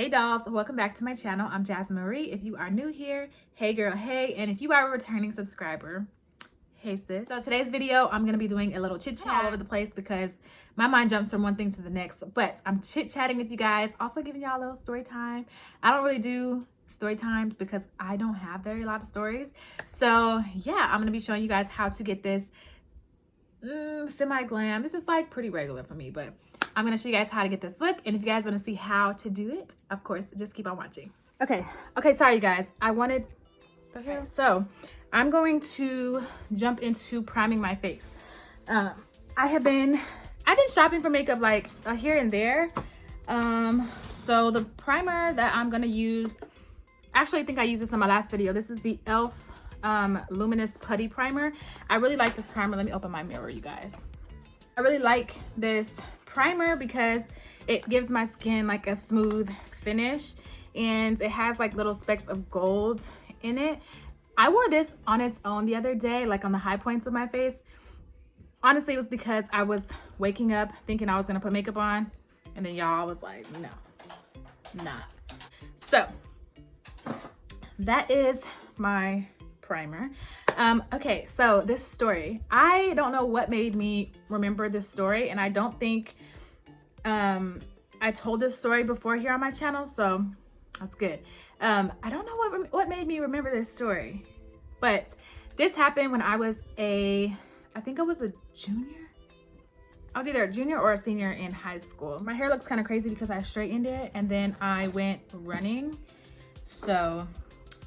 Hey dolls, welcome back to my channel. I'm Jasmine Marie. If you are new here, hey girl, hey. And if you are a returning subscriber, hey sis. So today's video, I'm gonna be doing a little chit chat all over the place because my mind jumps from one thing to the next. But I'm chit chatting with you guys, also giving y'all a little story time. I don't really do story times because I don't have very lot of stories. So yeah, I'm gonna be showing you guys how to get this semi-glam. This is like pretty regular for me, but I'm gonna show you guys how to get this look. And if you guys want to see how to do it, of course, just keep on watching. Okay, sorry you guys. So I'm going to jump into priming my face. I've been shopping for makeup like here and there. So the primer that I'm gonna use, actually I think I used this in my last video. This is the e.l.f. Luminous Putty Primer. I really like this primer. Let me open my mirror, you guys. I really like this primer because it gives my skin like a smooth finish, and it has like little specks of gold in it. I wore this on its own the other day, like on the high points of my face. Honestly, it was because I was waking up thinking I was gonna put makeup on, and then y'all was like, no, nah. So that is my primer. Okay, so this story, I don't know what made me remember this story, and I don't think I told this story before here on my channel, so that's good. I don't know what made me remember this story, but this happened when I was I think I was a junior. I was either a junior or a senior in high school. My hair looks kind of crazy because I straightened it and then I went running. So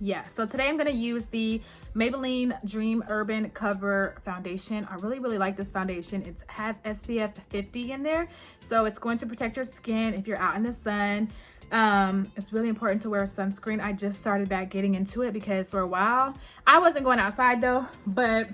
yeah, so today I'm gonna use the Maybelline Dream Urban Cover Foundation. I really like this foundation. It has SPF 50 in there, so it's going to protect your skin if you're out in the sun. It's really important to wear sunscreen. I just started back getting into it because for a while, I wasn't going outside though, but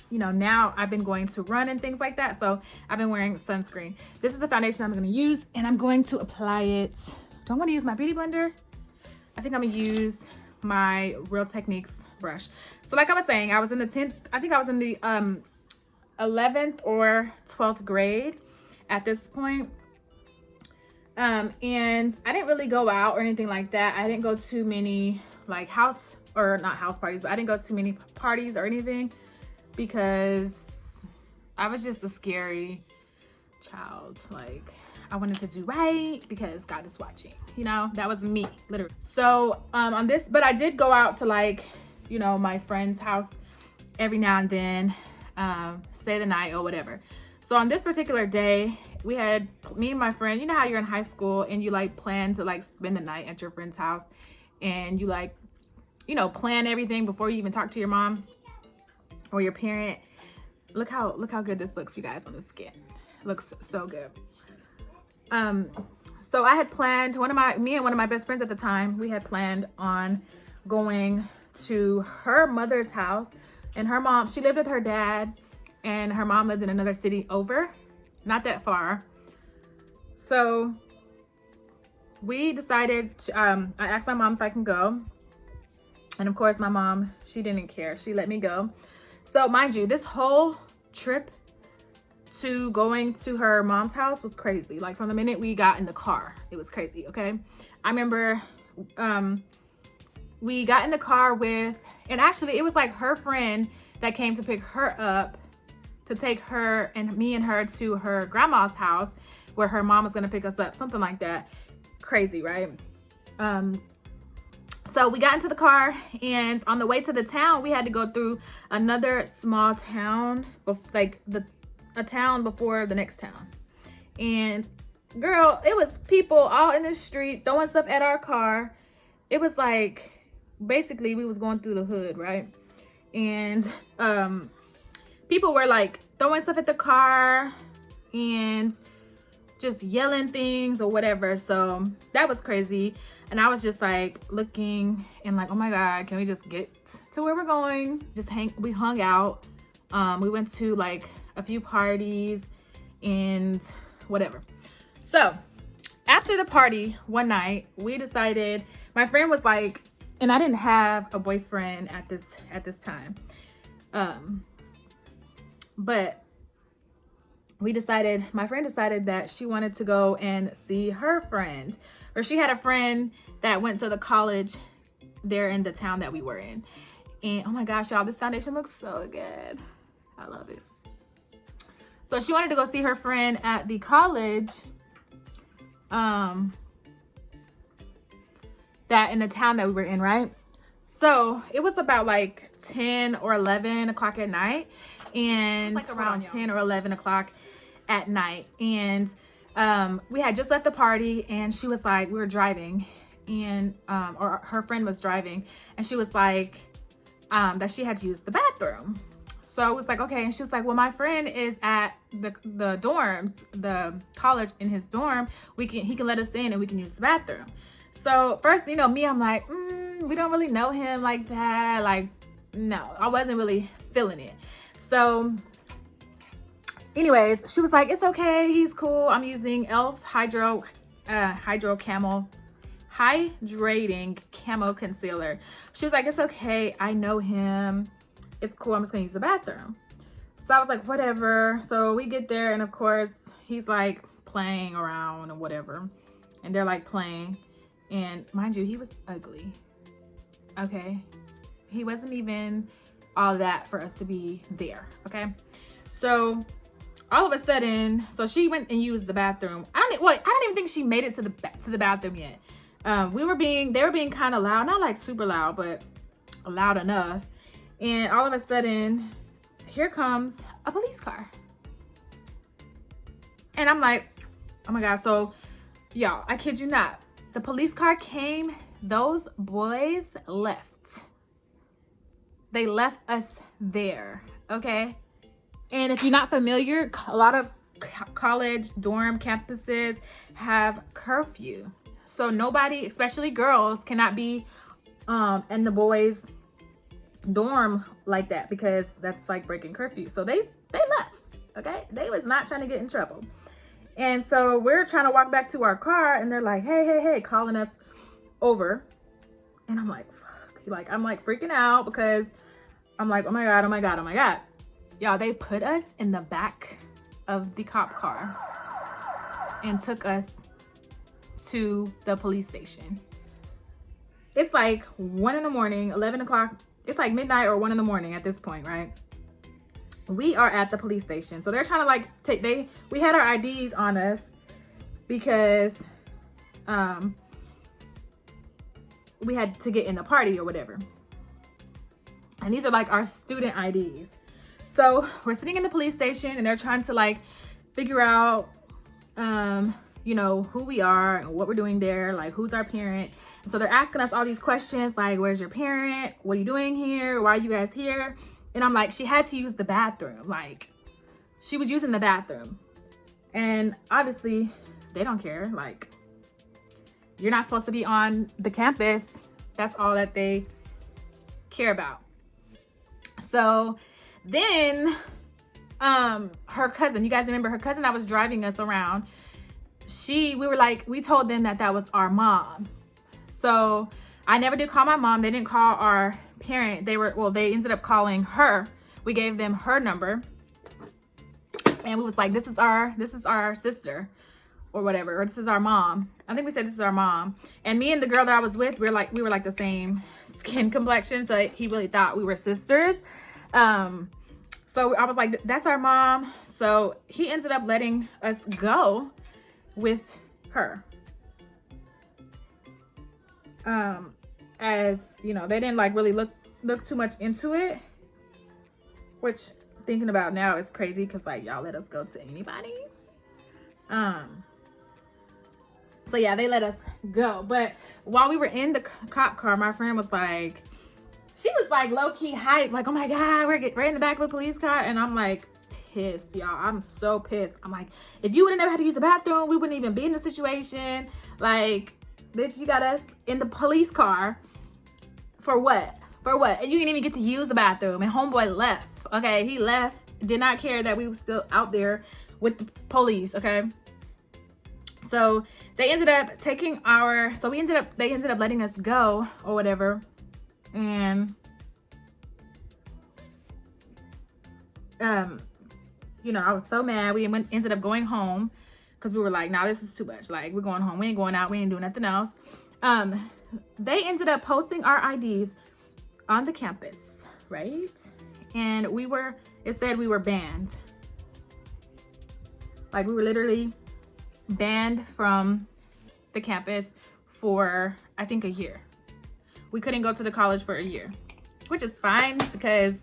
you know, now I've been going to run and things like that, so I've been wearing sunscreen. This is the foundation I'm gonna use, and I'm going to apply it. Do I wanna use my beauty blender? I think I'm gonna use my Real Techniques brush. So like I was saying, I was in the 10th, I think I was in the 11th or 12th grade at this point. And I didn't really go out or anything like that. I didn't go to many like not house parties, but I didn't go to many parties or anything because I was just a scary child. Like, I wanted to do right because God is watching, you know. That was me, literally. So on this, but I did go out to, like, you know, my friend's house every now and then, stay the night or whatever. So on this particular day, we had, me and my friend, you know how you're in high school and you like plan to like spend the night at your friend's house, and you like, you know, plan everything before you even talk to your mom or your parent. Look how good this looks, you guys, on the skin. It looks so good. So I had planned, me and one of my best friends at the time, we had planned on going to her mother's house, and her mom, she lived with her dad, and her mom lived in another city over, not that far. So we decided to, I asked my mom if I can go, and of course my mom, she didn't care. She let me go. So mind you, this whole trip to going to her mom's house was crazy. Like, from the minute we got in the car, it was crazy. Okay, I remember we got in the car with, and actually it was like her friend that came to pick her up to take her and me and her to her grandma's house where her mom was going to pick us up, something like that. Crazy, right? So we got into the car, and on the way to the town, we had to go through another small town, like a town before the next town. And girl, it was people all in the street throwing stuff at our car. It was like, basically we was going through the hood, right? And people were like throwing stuff at the car and just yelling things or whatever. So that was crazy. And I was just like looking and like, oh my God, can we just get to where we're going? We hung out. We went to like a few parties and whatever. So after the party one night, we decided, my friend was like, and I didn't have a boyfriend at this time, but my friend decided that she wanted to go and see her friend, or she had a friend that went to the college there in the town that we were in. And oh my gosh, y'all, this foundation looks so good. I love it. So she wanted to go see her friend at the college, that in the town that we were in, right? So it was about like 10 or 11 o'clock at night, and like around 10 or 11 o'clock at night. And we had just left the party, and she was like, we were driving, and or her friend was driving, and she was like that she had to use the bathroom. So I was like, okay. And she was like, well, my friend is at the dorms, the college, in his dorm. He can let us in and we can use the bathroom. So first, you know, me, I'm like, we don't really know him like that. Like, no, I wasn't really feeling it. So anyways, she was like, it's okay, he's cool. I'm using Elf hydrating camo concealer. She was like, it's okay, I know him, it's cool, I'm just gonna use the bathroom. So I was like, whatever. So we get there, and of course he's like playing around or whatever, and they're like playing, and mind you, he was ugly. Okay, he wasn't even all that for us to be there. Okay, so all of a sudden, so she went and used the bathroom. I don't even think she made it to the bathroom yet. They were being kind of loud, not like super loud, but loud enough. And all of a sudden, here comes a police car. And I'm like, oh my God. So y'all, I kid you not, the police car came, those boys left. They left us there, okay? And if you're not familiar, a lot of college dorm campuses have curfew. So nobody, especially girls, cannot be in the boys' dorm like that, because that's like breaking curfew. So they left, okay? They was not trying to get in trouble. And so we're trying to walk back to our car, and they're like, hey, calling us over. And I'm like, fuck. Like, I'm like freaking out, because I'm like, oh my God. Y'all, they put us in the back of the cop car and took us to the police station. It's like 1 in the morning, 11 o'clock. It's like midnight or 1 in the morning at this point, right? We are at the police station. So they're trying to like we had our IDs on us because we had to get in the party or whatever. And these are like our student IDs. So we're sitting in the police station, and they're trying to like figure out, you know, who we are and what we're doing there, like who's our parent. And so they're asking us all these questions like, where's your parent? What are you doing here? Why are you guys here? And I'm like, she had to use the bathroom. Like, she was using the bathroom. And obviously they don't care. Like, you're not supposed to be on the campus. That's all that they care about. So then her cousin, you guys remember her cousin that was driving us around, we told them that was our mom. So I never did call my mom. They didn't call our parent. They ended up calling her. We gave them her number, and we was like, this is our sister or whatever, or this is our mom. I think we said this is our mom. And me and the girl that I was with, we were like the same skin complexion, so he really thought we were sisters. So I was like, that's our mom. So he ended up letting us go with her. As you know, they didn't like really look too much into it, which thinking about now is crazy, because like, y'all let us go to anybody. So yeah, they let us go. But while we were in the cop car, my friend was like, she was like low-key hyped, like, oh my God, we're in the back of a police car. And I'm like pissed, y'all. I'm so pissed. I'm like, if you would have never had to use the bathroom, we wouldn't even be in the situation. Like, bitch, you got us in the police car for what? And you didn't even get to use the bathroom. And homeboy left, okay? He left, did not care that we were still out there with the police, okay? So they ended up taking they ended up letting us go or whatever. And you know, I was so mad. We ended up going home because we were like, nah, this is too much. Like, we're going home. We ain't going out. We ain't doing nothing else. They ended up posting our IDs on the campus, right? And it said we were banned. Like, we were literally banned from the campus for, I think, a year. We couldn't go to the college for a year, which is fine because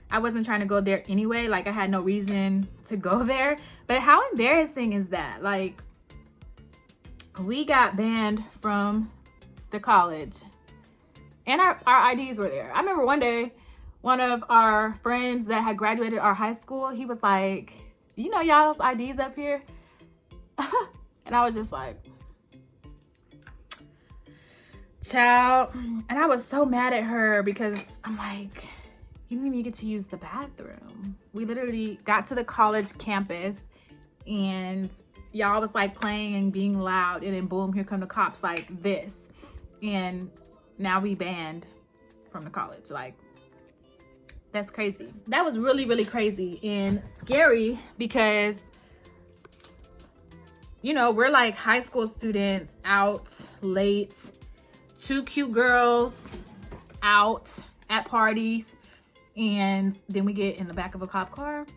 I wasn't trying to go there anyway. Like, I had no reason to go there. But how embarrassing is that? Like, we got banned from the college and our IDs were there. I remember one day, one of our friends that had graduated our high school, he was like, you know, y'all's IDs up here? And I was just like, child. And I was so mad at her because I'm like, you didn't even get to use the bathroom. We literally got to the college campus and y'all was like playing and being loud, and then boom, here come the cops like this. And now we banned from the college. Like, that's crazy. That was really, really crazy and scary because, you know, we're like high school students out late, 2 cute girls out at parties, and then we get in the back of a cop car.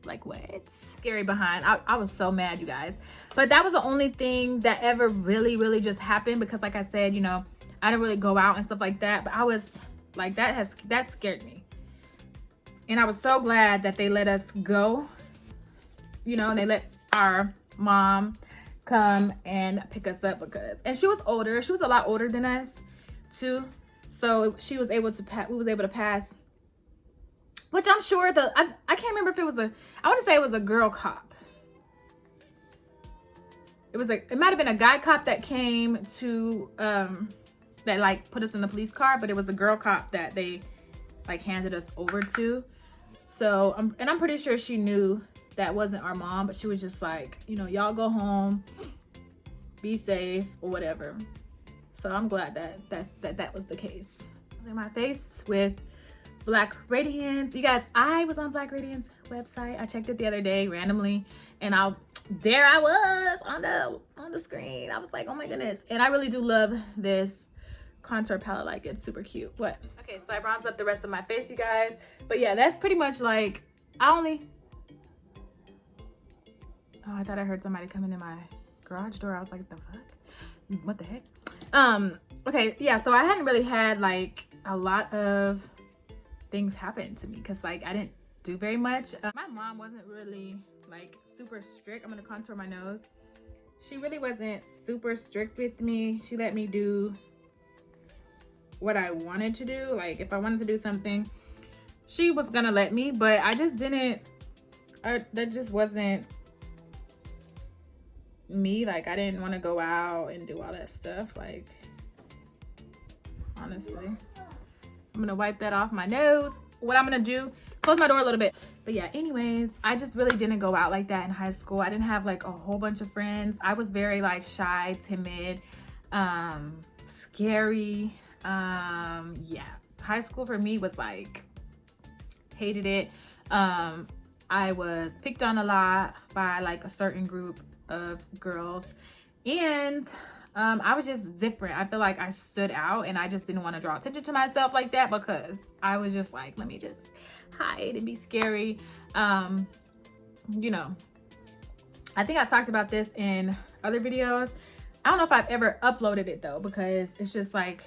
Like, what? Scary behind. I was so mad, you guys. But that was the only thing that ever really, really just happened because, like I said, you know, I didn't really go out and stuff like that. But I was like, that scared me. And I was so glad that they let us go, you know, and they let our mom come and pick us up and she was older. She was a lot older than us too. So she was able to we was able to pass, which I'm sure I can't remember if it was I want to say it was a girl cop. It might have been a guy cop that came to, that like put us in the police car, but it was a girl cop that they like handed us over to. So, I'm pretty sure she knew that wasn't our mom, but she was just like, you know, y'all go home, be safe or whatever. So I'm glad that was the case. I was in my face with Black Radiance. You guys, I was on Black Radiance website. I checked it the other day randomly, and there I was on the screen. I was like, oh my goodness. And I really do love this contour palette. Like, it's super cute. What? Okay, so I bronzed up the rest of my face, you guys. But yeah, that's pretty much like, oh, I thought I heard somebody coming in my garage door. I was like, the fuck? What the heck? Okay, yeah, so I hadn't really had like a lot of things happen to me because like I didn't do very much. My mom wasn't really like super strict. I'm gonna contour my nose. She really wasn't super strict with me. She let me do what I wanted to do. Like, if I wanted to do something, she was gonna let me, but I just didn't, that just wasn't me. Like, I didn't want to go out and do all that stuff. Like, honestly, I'm gonna wipe that off my nose. What I'm gonna do, close my door a little bit. But yeah, anyways, I just really didn't go out like that in high school. I didn't have like a whole bunch of friends. I was very like shy, timid, scary. Yeah, high school for me was like, hated it. I was picked on a lot by like a certain group of girls, and I was just different. I feel like I stood out, and I just didn't want to draw attention to myself like that because I was just like, let me just hide and be scary. You know, I think I talked about this in other videos. I don't know if I've ever uploaded it though, because it's just like,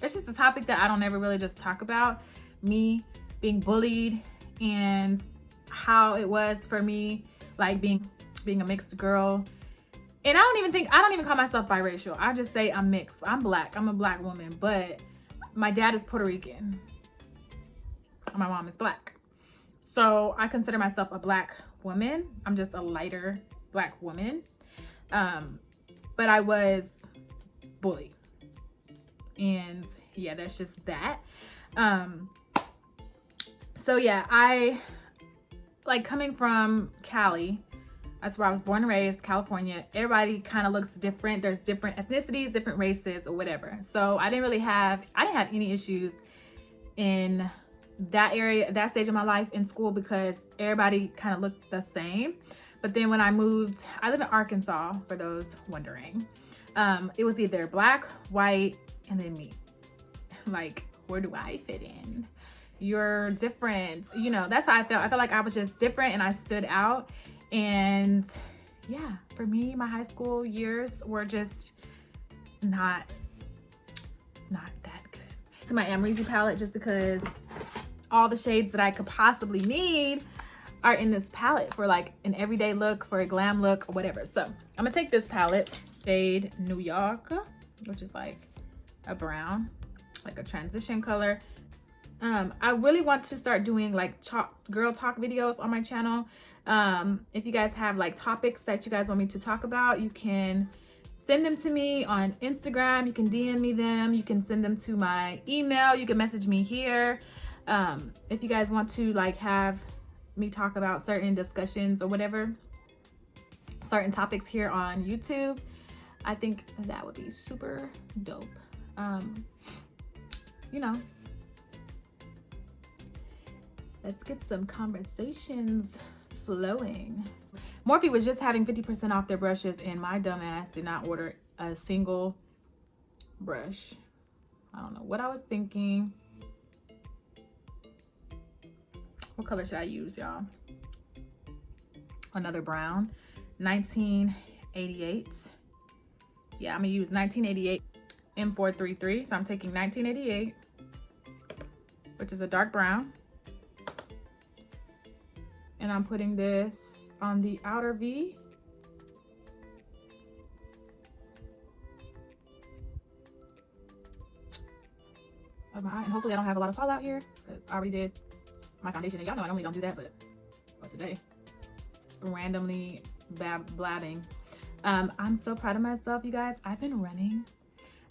it's just a topic that I don't ever really just talk about. Me being bullied and how it was for me, like being a mixed girl. And I don't even call myself biracial. I just say I'm mixed. I'm black. I'm a black woman, but my dad is Puerto Rican. My mom is black. So I consider myself a black woman. I'm just a lighter black woman. But I was bullied. And yeah, that's just that. So yeah, I like coming from Cali. That's where I was born and raised, California. Everybody kind of looks different. There's different ethnicities, different races or whatever. So I didn't have any issues in, that area, that stage of my life in school, because everybody kind of looked the same. But then when I moved, I live in Arkansas, for those wondering. It was either black, white, and then me. Like, where do I fit in? You're different. You know, that's how I felt. I felt like I was just different and I stood out. And yeah, for me, my high school years were just not that good. So my Amrezy palette, just because all the shades that I could possibly need are in this palette for like an everyday look, for a glam look, or whatever. So I'm gonna take this palette, shade New York, which is like a brown, like a transition color. I really want to start doing like girl talk videos on my channel. If you guys have like topics that you guys want me to talk about, you can send them to me on Instagram. You can DM me them. You can send them to my email. You can message me here. If you guys want to like have me talk about certain discussions or whatever, certain topics here on YouTube, I think that would be super dope. You know, let's get some conversations flowing. Morphe was just having 50% off their brushes, and my dumbass did not order a single brush. I don't know what I was thinking. What color should I use, y'all? Another brown, 1988. Yeah, I'm gonna use 1988 M433. So I'm taking 1988, which is a dark brown, and I'm putting this on the outer V. Of my eye. And hopefully I don't have a lot of fallout here, because I already did my foundation, and y'all know I normally don't do that, but what's today? Randomly blabbing. I'm so proud of myself, you guys. I've been running.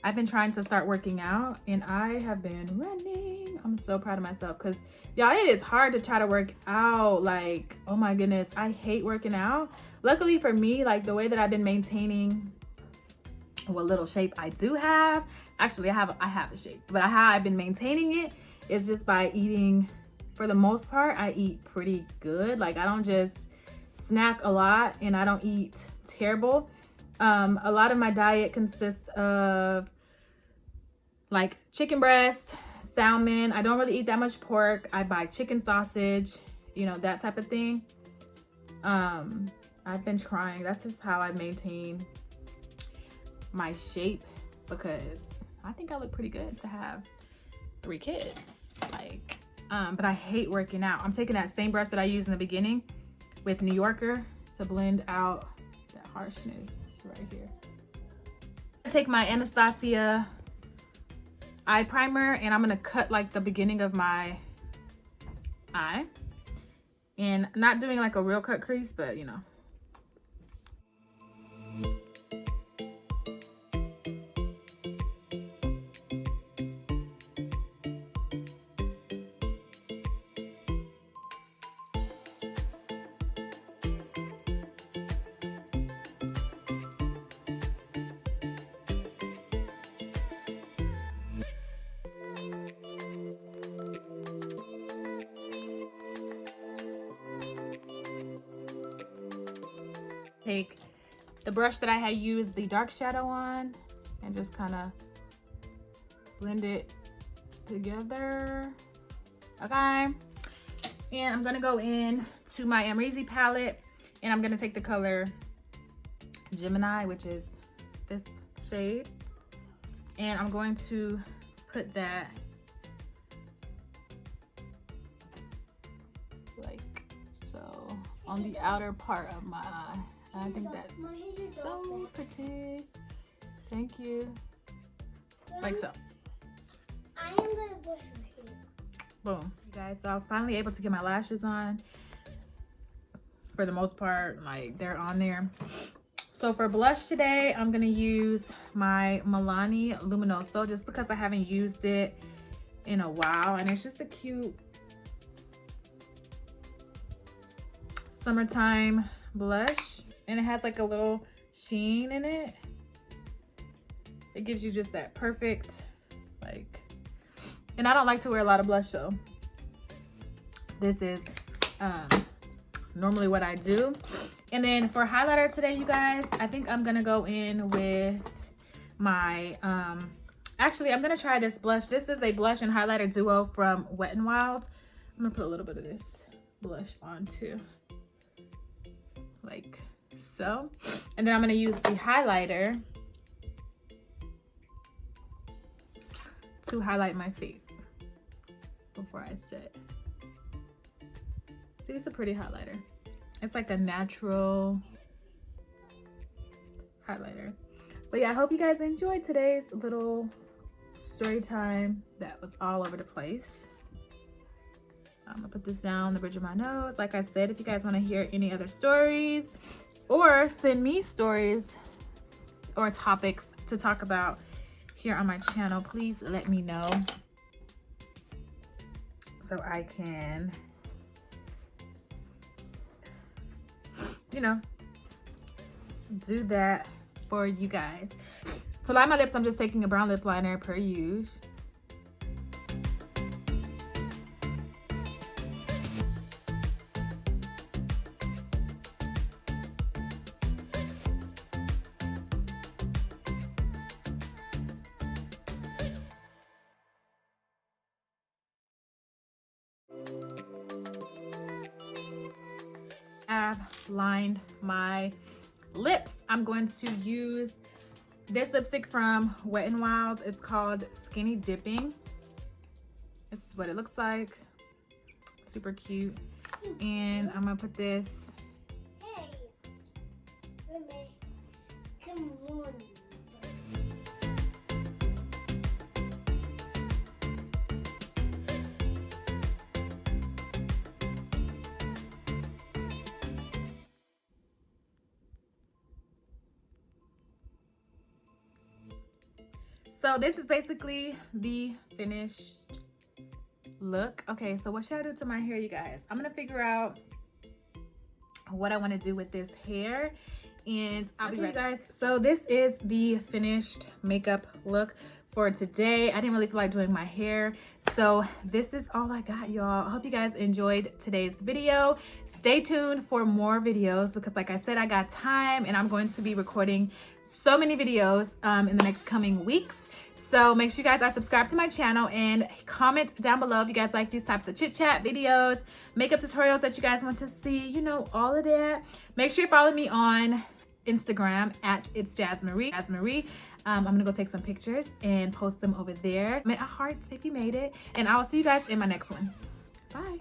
I've been trying to start working out, and I have been running. I'm so proud of myself, because y'all, it is hard to try to work out. Like, oh my goodness, I hate working out. Luckily for me, like the way that I've been maintaining what little shape I do have, actually I have a shape, but how I've been maintaining it is just by eating. For the most part, I eat pretty good. Like, I don't just snack a lot, and I don't eat terrible. A lot of my diet consists of like chicken breast, salmon. I don't really eat that much pork. I buy chicken sausage, you know, that type of thing. I've been trying. That's just how I maintain my shape, because I think I look pretty good to have 3 kids. Like, but I hate working out. I'm taking that same brush that I used in the beginning with New Yorker to blend out that harshness right here. I take my Anastasia eye primer, and I'm gonna cut like the beginning of my eye, and not doing like a real cut crease, but you know. Take the brush that I had used the dark shadow on and just kind of blend it together. Okay, and I'm gonna go in to my Amrezy palette, and I'm gonna take the color Gemini, which is this shade, and I'm going to put that like so on the outer part of my eye. I think that's so pretty. Thank you. Like so. I am gonna brush your hair. Boom. You guys, so I was finally able to get my lashes on. For the most part, like, they're on there. So for blush today, I'm gonna use my Milani Luminoso, just because I haven't used it in a while, and it's just a cute summertime blush, and it has like a little sheen in it. It gives you just that perfect, like, and I don't like to wear a lot of blush, so this is normally what I do. And then for highlighter today, you guys, I think I'm gonna go in with my actually I'm gonna try this blush. This is a blush and highlighter duo from Wet n Wild. I'm gonna put a little bit of this blush on too, like so. And then I'm gonna use the highlighter to highlight my face before I sit. See, it's a pretty highlighter. It's like a natural highlighter. But yeah, I hope you guys enjoyed today's little story time that was all over the place. I'm gonna put this down the bridge of my nose. Like I said, if you guys want to hear any other stories or send me stories or topics to talk about here on my channel, please let me know so I can, you know, do that for you guys. To line my lips, I'm just taking a brown lip liner per use. I've lined my lips. I'm going to use this lipstick from Wet n Wild. It's called Skinny Dipping. This is what it looks like. Super cute. And I'm gonna put this. Hey, come on. So this is basically the finished look. Okay, so what should I do to my hair, you guys? I'm gonna figure out what I want to do with this hair, and I'll be right back, guys. So this is the finished makeup look for today. I didn't really feel like doing my hair, so this is all I got, y'all. I hope you guys enjoyed today's video. Stay tuned for more videos because, like I said, I got time and I'm going to be recording so many videos in the next coming weeks. So make sure you guys are subscribed to my channel and comment down below if you guys like these types of chit chat videos, makeup tutorials that you guys want to see, you know, all of that. Make sure you follow me on Instagram at It's Jazz Marie. I'm gonna go take some pictures and post them over there. Comment a heart if you made it, and I will see you guys in my next one. Bye.